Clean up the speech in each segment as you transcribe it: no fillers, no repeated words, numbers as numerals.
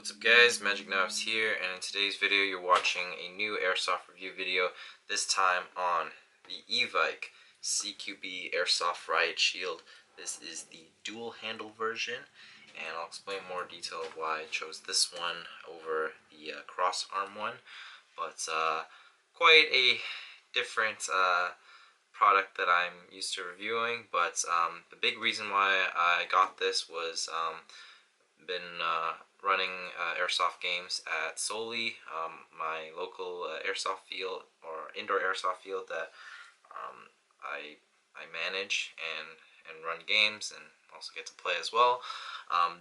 What's up guys, Magic Knives here, and in today's video you're watching a new Airsoft review video, this time on the Evike CQB Airsoft Riot Shield. This is the dual handle version, and I'll explain more detail of why I chose this one over the cross arm one, but quite a different product that I'm used to reviewing. But the big reason why I got this was been running airsoft games at Soli, my local airsoft field or indoor airsoft field that I manage and run games and also get to play as well.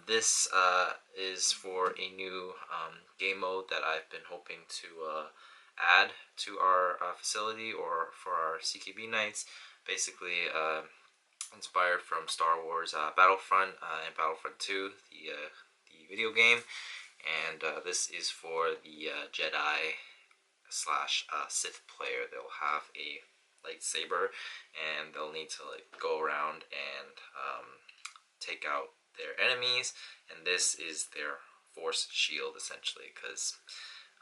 This is for a new game mode that I've been hoping to add to our facility or for our CQB nights. Basically inspired from Star Wars Battlefront and Battlefront 2, the video game, and this is for the Jedi slash Sith player. They'll have a lightsaber, and they'll need to go around and take out their enemies, and this is their force shield essentially, because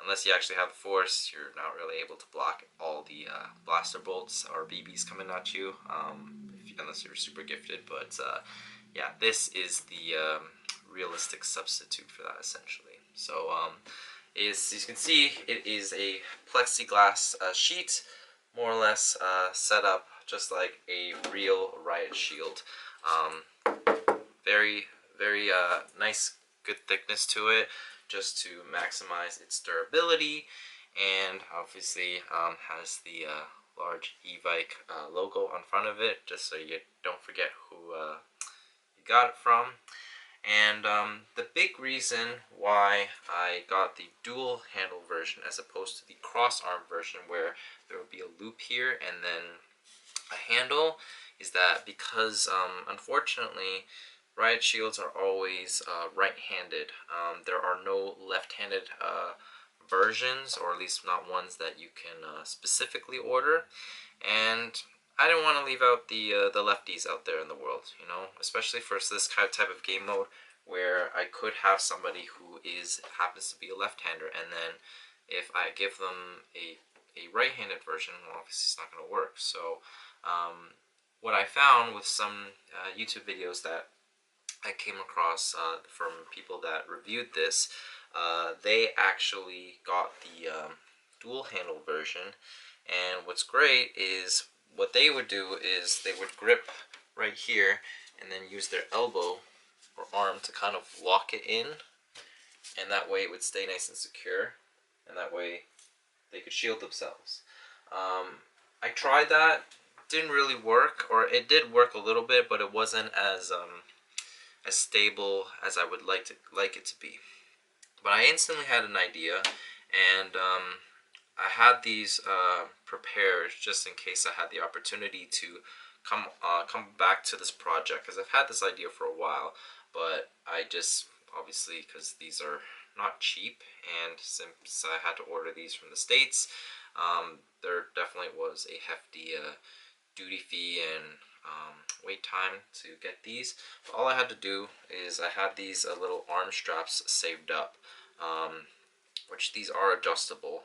unless you actually have the force, you're not really able to block all the blaster bolts or BBs coming at you, unless you're super gifted. But yeah, this is the realistic substitute for that essentially. So as you can see, it is a plexiglass sheet, more or less set up just like a real Riot shield. Very nice, good thickness to it, just to maximize its durability, and obviously has the large Evike logo on front of it, just so you don't forget who you got it from. And the big reason why I got the dual handle version as opposed to the cross arm version, where there will be a loop here and then a handle, is that because unfortunately Riot shields are always right-handed. There are no left-handed versions, or at least not ones that you can specifically order. And I didn't want to leave out the lefties out there in the world, you know, especially for this type of game mode where I could have somebody who happens to be a left-hander, and then if I give them a right-handed version, well, obviously it's not going to work. So what I found with some YouTube videos that I came across from people that reviewed this, they actually got the dual handle version, and what's great is what they would do is they would grip right here and then use their elbow or arm to kind of lock it in, and that way it would stay nice and secure, and that way they could shield themselves. I tried that, didn't really work, or it did work a little bit, but it wasn't as stable as I would like it to be. But I instantly had an idea, and I had these prepared just in case I had the opportunity to come back to this project, because I've had this idea for a while, but I just, obviously, because these are not cheap, and since I had to order these from the States, there definitely was a hefty duty fee and wait time to get these. But all I had to do is I had these little arm straps saved up, which these are adjustable,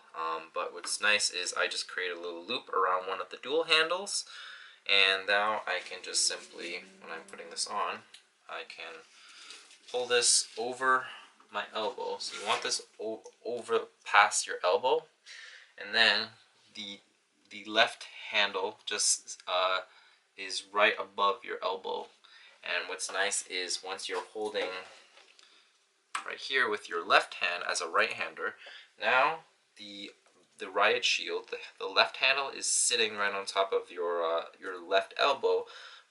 but what's nice is I just create a little loop around one of the dual handles, and now I can just simply, when I'm putting this on, I can pull this over my elbow. So you want this over past your elbow, and then the left handle just is right above your elbow. And what's nice is once you're holding right here with your left hand as a right-hander, now the Riot shield, the left handle is sitting right on top of your left elbow,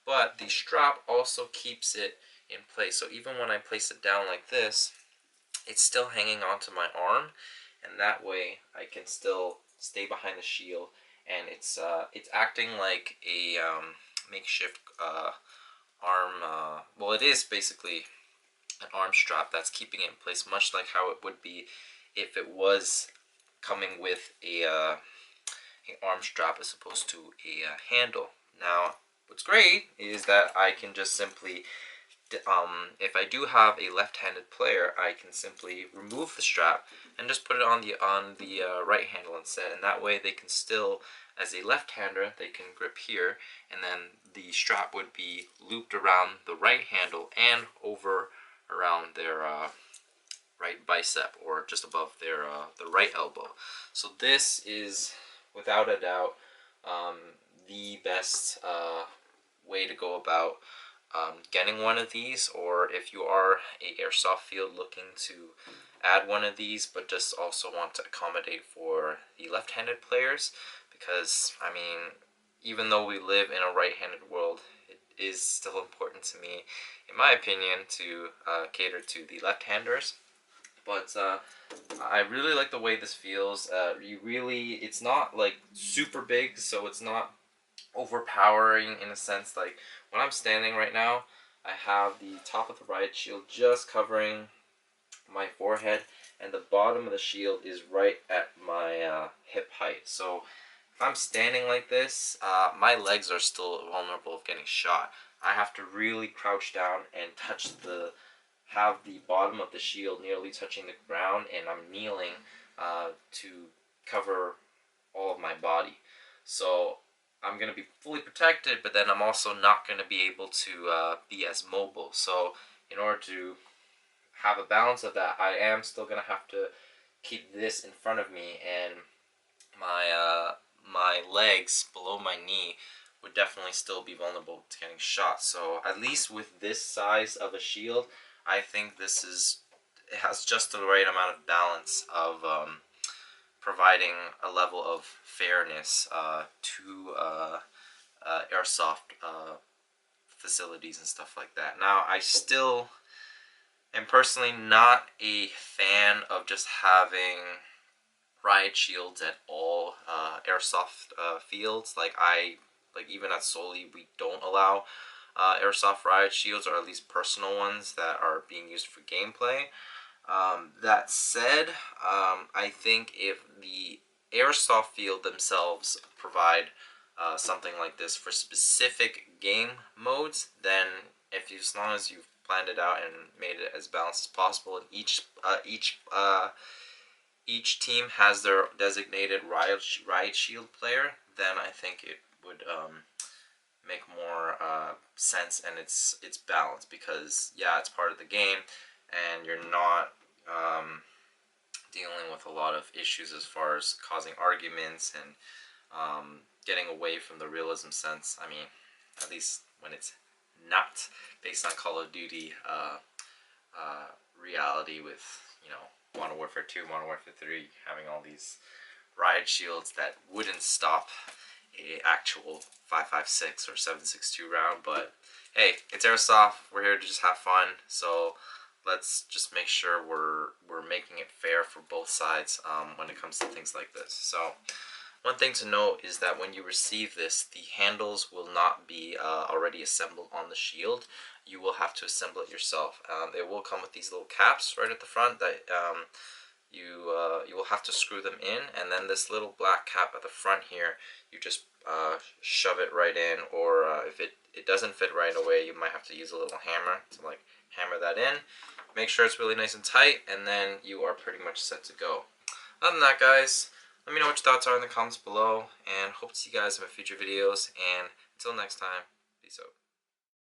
but the strap also keeps it in place. So even when I place it down like this, it's still hanging onto my arm, and that way I can still stay behind the shield, and it's acting like a makeshift arm. Well, it is basically an arm strap that's keeping it in place, much like how it would be if it was coming with a arm strap as opposed to a handle. Now, what's great is that I can just simply if I do have a left-handed player, I can simply remove the strap and just put it on the right handle instead, and that way they can still, as a left-hander, they can grip here, and then the strap would be looped around the right handle and over around their right bicep, or just above their the right elbow. So this is without a doubt the best way to go about getting one of these, or if you are a airsoft field looking to add one of these but just also want to accommodate for the left-handed players, because I mean, even though we live in a right-handed world, it is still important to me, in my opinion, to cater to the left-handers. But I really like the way this feels. It's not like super big, so it's not overpowering in a sense. Like when I'm standing right now, I have the top of the Riot shield just covering my forehead, and the bottom of the shield is right at my hip height. So if I'm standing like this, my legs are still vulnerable of getting shot. I have to really crouch down and have the bottom of the shield nearly touching the ground, and I'm kneeling to cover all of my body. So I'm going to be fully protected, but then I'm also not going to be able to be as mobile. So in order to have a balance of that, I am still going to have to keep this in front of me, and my legs below my knee would definitely still be vulnerable to getting shot. So at least with this size of a shield, I think it has just the right amount of balance of providing a level of fairness to airsoft facilities and stuff like that. Now, I still am personally not a fan of just having Riot shields at all airsoft fields. Like even at Soli, we don't allow airsoft Riot shields, or at least personal ones that are being used for gameplay. That said, I think if the airsoft field themselves provide something like this for specific game modes, then as long as you've planned it out and made it as balanced as possible, and each team has their designated Riot Shield player, then I think it would make more sense, and it's balanced, because yeah, it's part of the game, and you're not dealing with a lot of issues as far as causing arguments and getting away from the realism sense. I mean, at least when it's not based on Call of Duty reality with, Modern Warfare 2, Modern Warfare 3, having all these Riot shields that wouldn't stop a actual 5.56 or 7.62 round. But hey, it's Airsoft. We're here to just have fun. So let's just make sure we're making it fair for both sides when it comes to things like this. So one thing to note is that when you receive this, the handles will not be already assembled on the shield. You will have to assemble it yourself. It will come with these little caps right at the front that you will have to screw them in, and then this little black cap at the front here, you just shove it right in, or if it doesn't fit right away, you might have to use a little hammer to hammer that in. Make sure it's really nice and tight, and then you are pretty much set to go. Other than that, guys, let me know what your thoughts are in the comments below, and hope to see you guys in my future videos, and until next time, peace out.